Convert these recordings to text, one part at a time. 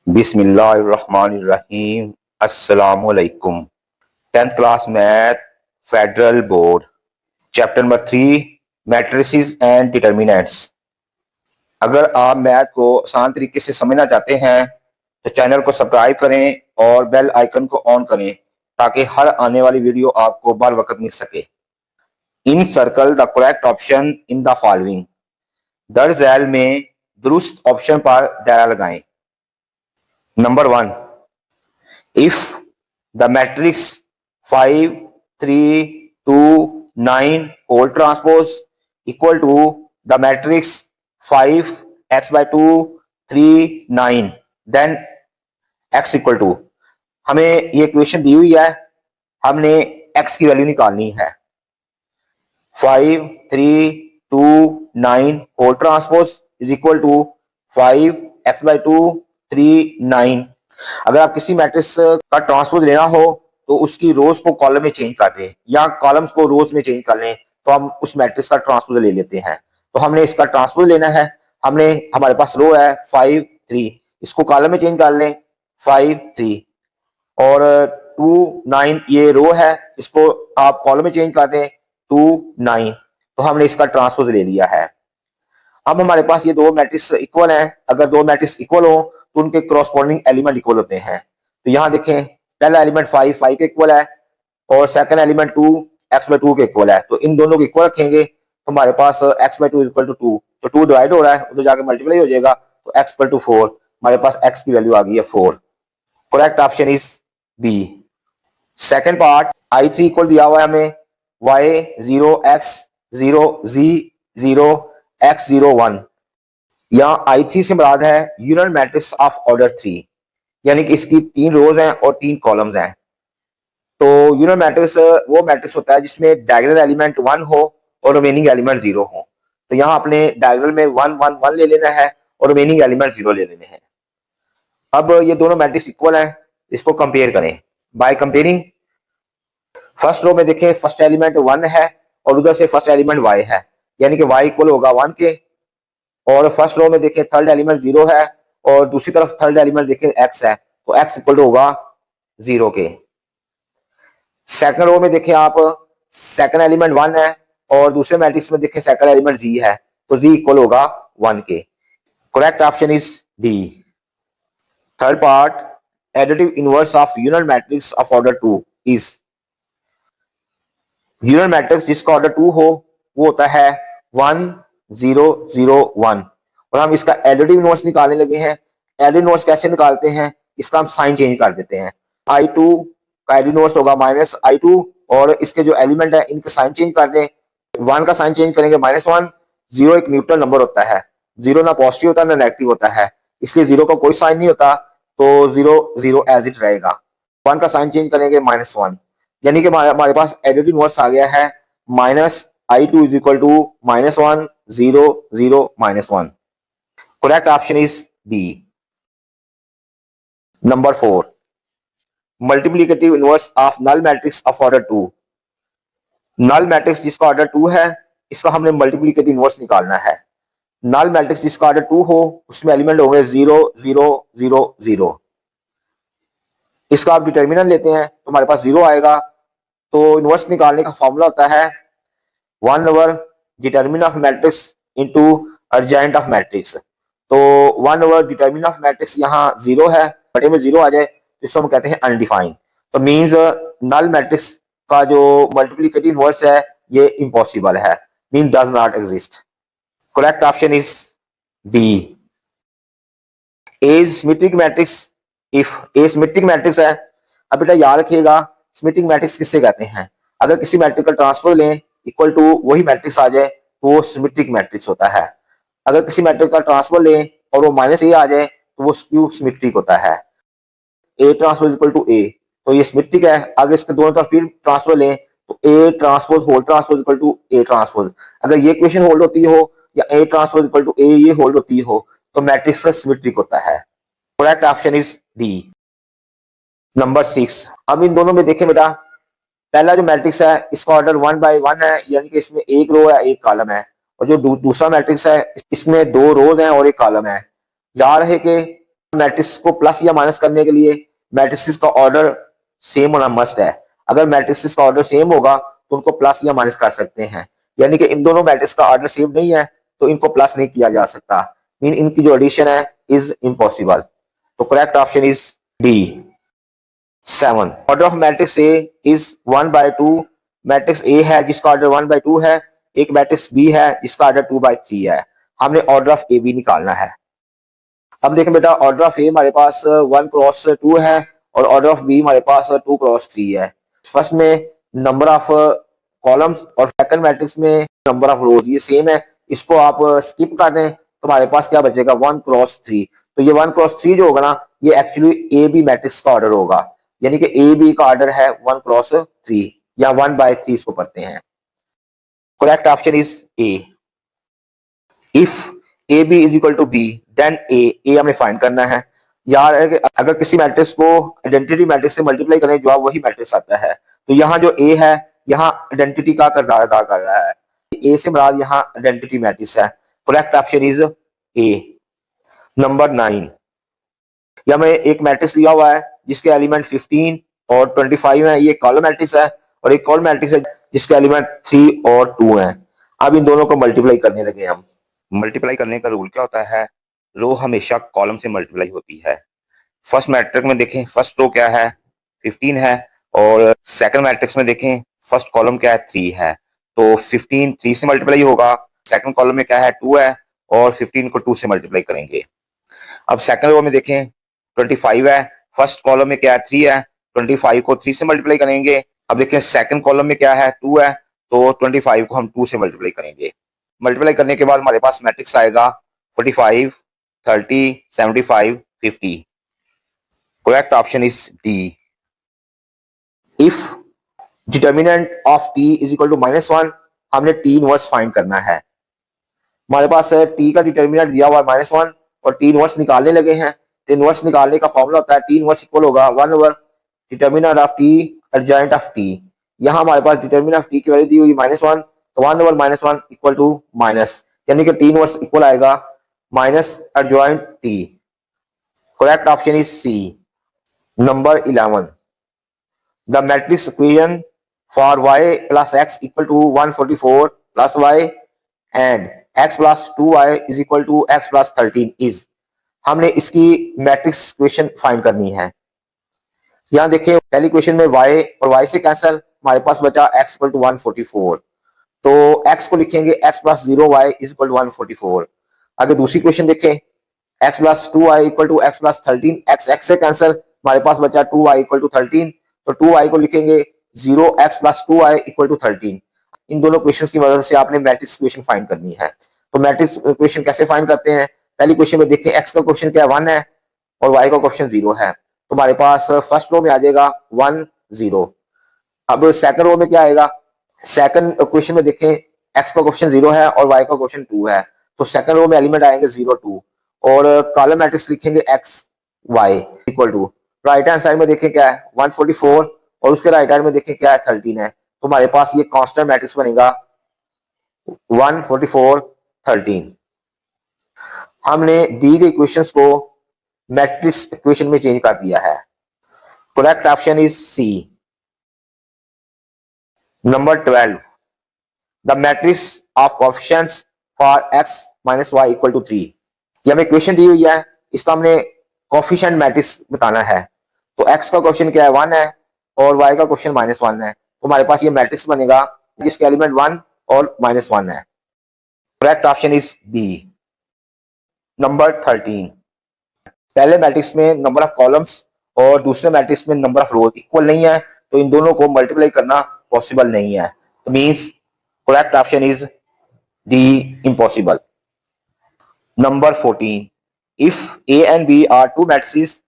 बिस्मिल्लाहिर्रहमानिर्रहीम। अस्सलामुअलैकुम। 10th class math federal board chapter number 3 matrices and determinants. अगर आप मैथ को आसान तरीके से समझना चाहते हैं तो चैनल को सब्सक्राइब करें और बेल आइकन को ऑन करें ताकि हर आने वाली वीडियो आपको बर वक्त मिल सके। Encircle the correct option in the following. दर झैल में दुरुस्त ऑप्शन पर दायरा लगाएं। Number 1, if the matrix 5 3 2 9 whole transpose equal to the matrix 5 x by 2 3 9 then x equal to, हमें ये इक्वेशन दी हुई है, हमने x की वैल्यू निकालनी है। 5 3 2 9 whole transpose is equal to 5 x by 2 3 9। अगर आप किसी मैट्रिक्स का ट्रांसपोज लेना हो तो उसकी रोज को कॉलम में चेंज कर दें या कॉलम्स को रोज में चेंज कर लें तो हम उस मैट्रिक्स का ट्रांसपोज ले लेते हैं। तो हमने इसका ट्रांसपोज लेना है। हमारे पास रो है 5 3, इसको कॉलम में चेंज कर लें 5 3 और 2 9 ये रो है, इसको आप कॉलम में चेंज कर दें 2 9। तो हमने इसका ट्रांसपोज ले लिया है। अब हमारे पास ये दो मैट्रिक्स इक्वल हैं। अगर दो मैट्रिक्स इक्वल हो तो उनके करस्पॉन्डिंग एलिमेंट इक्वल होते हैं। तो यहाँ देखें, पहला एलिमेंट 5 5 के इक्वल है और सेकंड एलिमेंट 2 x by 2 के इक्वल है। तो इन दोनों को इक्वल रखेंगे तो हमारे पास x by 2 इक्वल टू 2, तो 2 डिवाइड हो रहा है, उधर जाके मल्टीप्लाई हो जाएगा तो x इक्वल टू 4। हमारे पास x की वैल्यू आ गई है 4। Correct option is B. Second part i3 equal दिया हुआ है हमें y 0 x 0 z 0 x 0 1। यहाँ i3 से मुराद है यूनिट मैट्रिक्स ऑफ ऑर्डर 3, यानी कि इसकी 3 रोज हैं और 3 कॉलम्स हैं। तो यूनिट मैट्रिक्स वो मैट्रिक्स होता है जिसमें डायगोनल एलिमेंट 1 हो और रिमेनिंग एलिमेंट 0 हो। तो यहाँ अपने डायगोनल में 1 1 1 ले लेना है और रिमेनिंग एलिमेंट 0 ले लेने हैं। अब ये दोनों मैट्रिक्स इक्वल हैं, इसको कंपेयर करें बाय कंपेयरिंग। फर्स्ट रो में देखें, फर्स्ट एलिमेंट 1 है और उधर से फर्स्ट एलिमेंट y है, यानी कि y इक्वल होगा 1 के। और फर्स्ट रो में देखें थर्ड एलिमेंट 0 है और दूसरी तरफ थर्ड एलिमेंट देखें x है, तो x इक्वल होगा 0 के। सेकंड रो में देखें आप, सेकंड एलिमेंट 1 है और दूसरे मैट्रिक्स में देखें सेकंड एलिमेंट z है, तो z इक्वल होगा 1 के। Correct option is D. Third part, additive inverse of unit matrix of order 2 is. Unit matrix जिसका ऑर्डर 2 हो वो होता है 1 0 0 1 और हम इसका एडिटिव इनवर्स निकालने लगे हैं। एडिटिव इनवर्स कैसे निकालते हैं, इसका हम साइन चेंज कर देते हैं। i2 का एडिटिव इनवर्स होगा -i2 और इसके जो एलिमेंट है इनके साइन चेंज कर दें। 1 का साइन चेंज करेंगे -1। 0 एक न्यूट्रल नंबर होता है, 0 ना पॉजिटिव होता है ना नेगेटिव होता है, इसलिए 0 का कोई साइन नहीं होता, तो 0 0 एज इट रहेगा। 1 का साइन चेंज करेंगे -1, यानी कि हमारे पास एडिटिव इनवर्स आ गया है -i2 is equal to -1 0 0 -1। Correct option is B. Number 4, multiplicative inverse of null matrix of order 2। Null matrix जिसका ऑर्डर 2 है इसका हमने मल्टीप्लिकेटिव इनवर्स निकालना है। नल मैट्रिक्स जिसका ऑर्डर 2 हो उसमें एलिमेंट होंगे 0 0 0 0। इसका आप डिटर्मिनेंट लेते हैं तो हमारे पास 0 आएगा। तो इनवर्स निकालने का फॉर्मूला होता है 1/, determinant of matrix into urgent of matrix. तो 1/, डिटर्मिनेंट ऑफ मैट्रिक्स यहाँ 0 है, बटे में 0 आ जाए तो इसको हम कहते हैं अनडिफाइंड। तो मींस नल मैट्रिक्स का जो मल्टीप्लिकेटिव इनवर्स है ये इम्पॉसिबल है, mean does not exist. Correct option is B. A symmetric matrix if A symmetric matrix है। अब बेटा याद रखिएगा सिमेट्रिक मैट्रिक्स किससे कहते हैं। अगर किसी मैट्रिक्स का ट्रांसपोज लें इक्वल टू वही मैट्रिक्स आ जाए तो वो सिमेट्रिक मैट्रिक्स होता है। अगर किसी मैट्रिक्स का ट्रांसपोज लें और वो -a आ जाए तो वो स्क्यू सिमेट्रिक होता है। ए ट्रांसपोज इक्वल टू ए, तो ये सिमेट्रिक है। अगर इसके दोनों तरफ फिर ट्रांसपोज लें तो A transpose whole transpose equal to A transpose. अगर ये इक्वेशन होल्ड होती हो या A transpose equal to A ये होल्ड होती हो तो मैट्रिक्स सिमेट्रिक होता है। Correct option is D. Number 6, अब इन दोनों में देखें बेटा, पहला जो मैट्रिक्स है इसका ऑर्डर 1 by 1 है, यानी कि इसमें एक रो है एक कॉलम है। और जो दूसरा मैट्रिक्स है इसमें 2 रोज हैं और एक कॉलम है। याद रहे कि मैट्रिक्स को प्लस या माइनस करने के लिए मैट्रिक्स का ऑर्डर सेम होना मस्ट है। अगर मैट्रिक्स का ऑर्डर सेम होगा तो उनको प्लस या माइनस कर सकते हैं, यानी कि इन दोनों मैट्रिक्स का ऑर्डर सेम नहीं है तो इनको प्लस नहीं किया जा सकता, मीन इनकी जो एडिशन है इज इम्पॉसिबल। तो correct option is D 7। Order of matrix A is 1/2। Matrix A है जिसका ऑर्डर 1/2 है, एक मैट्रिक्स बी है जिसका ऑर्डर 2/3 है। हमने ऑर्डर ऑफ ए बी निकालना है। अब देखें बेटा, ऑर्डर ऑफ ए हमारे पास 1×2 है और ऑर्डर ऑफ बी हमारे पास 2×3 है। फर्स्ट में नंबर ऑफ कॉलम्स और सेकंड मैट्रिक्स में नंबर ऑफ रोज ये सेम है, इसको आप स्किप कर दें तो हमारे पास क्या बचेगा 1×3। तो ये 1×3 जो होगा ना ये एक्चुअली ए बी मैट्रिक्स का ऑर्डर होगा, यानी कि ए बी का ऑर्डर है 1×3 या 1/3 इसको पढ़ते हैं। Correct option is A. If A B is equal to B then A हमें फाइंड करना है। यार अगर किसी मैट्रिक्स को आइडेंटिटी मैट्रिक्स से मल्टीप्लाई करें जवाब वही मैट्रिक्स आता है, तो यहाँ जो ए है यहाँ आइडेंटिटी का किरदार अदा कर रहा है। ए से मुराद यहाँ आइडेंटिटी मैट्रिक्स है। Correct option is A. Number 9, यहाँ में एक मैट्रिक्स लिया हुआ है जिसके एलिमेंट 15 और 25 है। ये कॉलम मैट्रिक्स है और एक कॉलम मैट्रिक्स है जिसके एलिमेंट 3 और 2 है। अब इन दोनों को मल्टीप्लाई करने लगे हम। मल्टीप्लाई करने का रूल क्या होता है, रो हमेशा कॉलम से मल्टीप्लाई होती है। फर्स्ट मैट्रिक्स में देखें फर्स्ट रो क्या है 15 है और सेकंड मैट्रिक्स में देखें फर्स्ट कॉलम क्या है 3 है, तो 15 3 से मल्टीप्लाई होगा। सेकंड कॉलम में क्या है 2 है और 15 को 2 से मल्टीप्लाई करेंगे। अब सेकंड रो में देखें 25 है, फर्स्ट कॉलम में क्या है 3 है, 25 को 3 से मल्टीप्लाई करेंगे। अब देखें सेकंड कॉलम में क्या है 2 है, तो 25 को हम 2 से मल्टीप्लाई करेंगे। मल्टीप्लाई करने के बाद हमारे पास मैट्रिक्स आएगा 45 30 75 50। Correct option is D. If determinant of T is equal to -1, हमने टी इनवर्स फाइंड करना है। हमारे पास टी का डिटर्मिनेंट दिया हुआ है -1 और टी इनवर्स निकालने लगे हैं। तो इनवर्स निकालने का फॉर्मूला होता है टी इनवर्स इक्वल होगा 1/, determinant of T adjoint of T. यहाँ हमारे पास डिटर्मिनेंट ऑफ टी की वैल्यू दी हुई -1, तो 1/-1 इक्वल टू माइनस, यानी कि टी इनवर्स इक्वल आएगा minus adjoint T. Correct option is C. Number 11, the matrix equation for y plus x equal to 144 plus y and x plus 2y is equal to x plus 13 is। हमने इसकी matrix equation find करनी है। यहाँ देखिए पहली equation में y और y से कैंसिल, हमारे पास बचा x इक्वल टू 144, तो x को लिखेंगे x plus 0y is equal to 144। आगे दूसरी इक्वेशन देखें x plus 2y equal to x plus 13, x से कैंसिल, हमारे पास बचा 2y इक्वल टू 13, तो 2y को लिखेंगे 0x plus 2y equal to 13। इन दोनों क्वेश्चंस की मदद से आपने मैट्रिक्स इक्वेशन फाइंड करनी है। तो मैट्रिक्स इक्वेशन कैसे फाइंड करते हैं, पहली क्वेश्चन में देखें x का क्वेश्चन क्या है 1 है और y का क्वेश्चन 0 है, तो हमारे पास फर्स्ट रो में आ जाएगा 1 0। अब सेकंड रो में क्या आएगा, सेकंड क्वेश्चन में देखें x का क्वेश्चन 0 है और y का क्वेश्चन 2 है, तो सेकंड रो में एलिमेंट आएंगे 0 2 और कॉलम मैट्रिक्स लिखेंगे x y equal to right hand side में देखें क्या है 144 और उसके राइट हैंड में देखें क्या है 13 है, तो हमारे पास ये कांस्टेंट मैट्रिक्स बनेगा 144 13। हमने दी गई इक्वेशंस को मैट्रिक्स इक्वेशन में चेंज कर दिया है। Correct option is C. Number 12, the matrix of coefficients for x minus Y equal to 3। ये हमें इक्वेशन दी हुई है, इसका हमने कोएफिशिएंट मैट्रिक्स बताना है। तो x का क्वेश्चन क्या है 1 है और y का क्वेश्चन -1 है, तो हमारे पास ये मैट्रिक्स बनेगा जिसके एलिमेंट 1 और -1 है। Correct option is B. Number 13, पहले मैट्रिक्स में नंबर ऑफ कॉलम्स और दूसरे मैट्रिक्स में नंबर ऑफ रोज इक्वल नहीं है, तो इन दोनों को मल्टीप्लाई करना पॉसिबल नहीं है, तो means correct option is D impossible. Number 14, if A and B are two matrices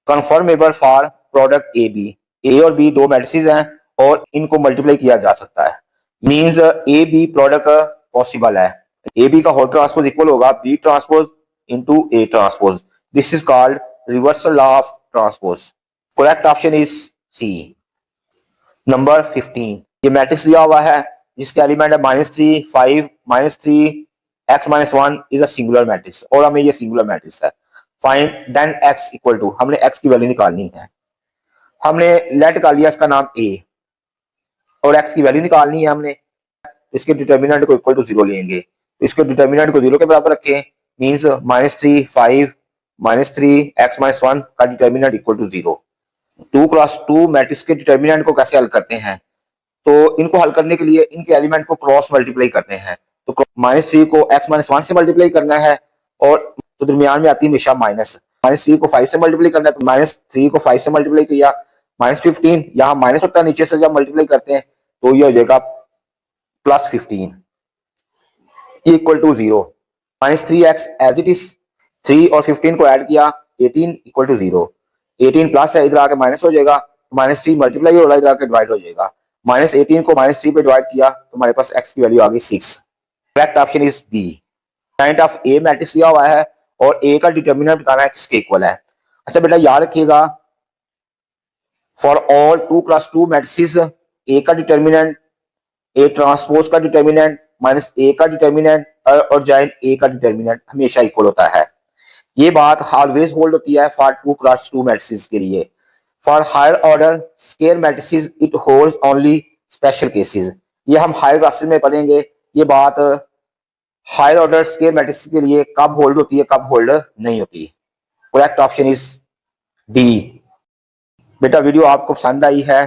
conformable for product A B. A और बी दो मैट्रिसेस हैं और इनको मल्टीप्लाई किया जा सकता है, means A B product possible है। ए बी का होल ट्रांसपोज इक्वल होगा B transpose into A transpose, this is called reversal law of transpose. Correct option is C. Number 15, ये मैट्रिक्स दिया हुआ है जिसके एलिमेंट है -3 5 -3 x -1 is a singular matrix और हमें ये सिंगुलर मैट्रिक्स है, find then x equal to, हमने एक्स की वैल्यू निकालनी है। हमने लेट का लिया इसका नाम ए और एक्स की वैल्यू निकालनी है हमने, इसके डिटर्मिनेंट को इक्वल टू 0 लेंगे। इसके डिटर्मिनेंट को 0 के बराबर रखें, मींस -3 5 -3 x - 1 का determinant equal to 0। 2x2 matrix के डिटर्मिनेंट को कैसे हल करते हैं? तो इनको हल करने के लिए इनके एलिमेंट को क्रॉस मल्टीप्लाई करते हैं। तो -3 को x - 1 से मल्टीप्लाई करना है और तो दरमियान में आती है हमेशा माइनस। -3 को 5 से मल्टीप्लाई करना है, तो -3 को 5 से मल्टीप्लाई किया, -15 यहाँ माइनस होता है, नीचे से जब मल्टीप्लाई करते हैं तो ये हो जाएगा +15 equal to 0। -3x as it is, 3 और 15 को ऐड किया, 18 इक्वल टू 0। 18 प्लस है, इधर आके माइनस हो जाएगा, -3 मल्टीप्लाई हो रहा है, इधर आके डिवाइड हो जाएगा। -18 को -3 पे डिवाइड किया तो हमारे पास x की वैल्यू आ गई 6। Correct option is B. Point of a matrix दिया हुआ है और ए का डिटर्मिनेंट बताना है किसके इक्वल है। अच्छा बेटा याद रखिएगा, फॉर ऑल 2x2 मैट्रिसेस ए का डिटर्मिनेंट, ए ट्रांसपोज का डिटर्मिनेंट माइनस ए का डिटर्मिनेंट और जॉइंट ए का डिटर्मिनेंट हमेशा इक्वल होता है। ये बात ऑलवेज होल्ड होती है फॉर 2x2 मैट्रिसेस के लिए। For higher order square matrices it holds only special cases. ये हम हायर क्लासेस में पढ़ेंगे। ये बात हायर ऑर्डर स्केयर मैट्रिसेस के लिए कब होल्ड होती है, कब होल्ड नहीं होती। Correct option is D. बेटा वीडियो आपको पसंद आई है,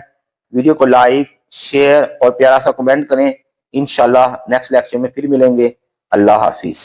वीडियो को लाइक शेयर और प्यारा सा कमेंट करें। इंशाल्लाह नेक्स्ट लेक्चर में फिर मिलेंगे। अल्लाह हाफिज।